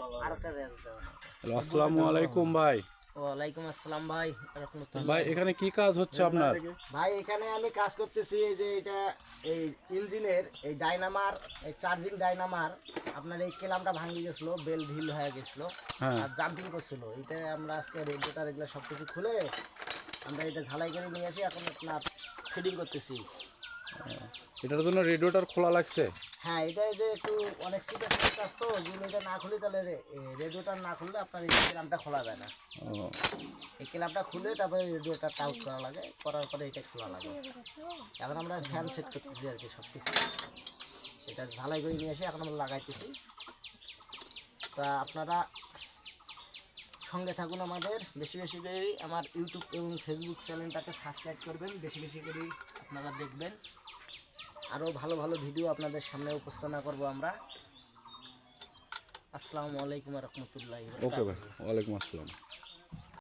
Hello, আসসালামু আলাইকুম ভাই। ওয়ালাইকুম আসসালাম ভাই রাহমাতুল্লাহ। ভাই এখানে কি কাজ হচ্ছে আপনার? ভাই এখানে আমি কাজ করতেছি এই যে এটা এই ইঞ্জিনের এই ডাইনামার এই চার্জিং ডাইনামার আপনার এই কেলামটা ভাঙে গেছিলো, বেল ঢিল হয়ে গেছিলো হ্যাঁ, আর জাম্পিং করছিল। এটা আমরা আজকে রেডিওটার এগুলো সব কিছু খুলে আমরা এটা ঝালাই করে নিয়ে আসি, এখন আপনার ফিটিং করতেছি। এটার জন্য রেডিওটার খোলা লাগছে। হ্যাঁ, এটা যে একটু অনেক সিরিয়াস কাজ তো, যদি এটা না খুলি তাহলে রেডিওটা না খুললে আপনার এই ক্ল্যাম্পটা খোলা যায় না। ও, এই ক্ল্যাম্পটা খুলে তারপরে রেডিওটা টাউট করা লাগে, করার পরে এটা খোলা লাগে। এখন আমরা ফ্যান সেট করতেছি আর কি সব কিছু, এটা ঝালাই করে নিয়ে এসে এখন আমরা লাগাইতেছি। তা আপনারা সঙ্গে থাকুন আমাদের, বেশি বেশি করে আমার ইউটিউব এবং ফেসবুক চ্যানেলটাকে সাবস্ক্রাইব করবেন, বেশি বেশি করে আপনারা দেখবেন। আরও ভালো ভালো ভিডিও আপনাদের সামনে উপস্থাপনা করব আমরা। আসসালামু আলাইকুম রহমতুল্লাহ। ওকে ভাই, ওয়ালাইকুম আসসালাম।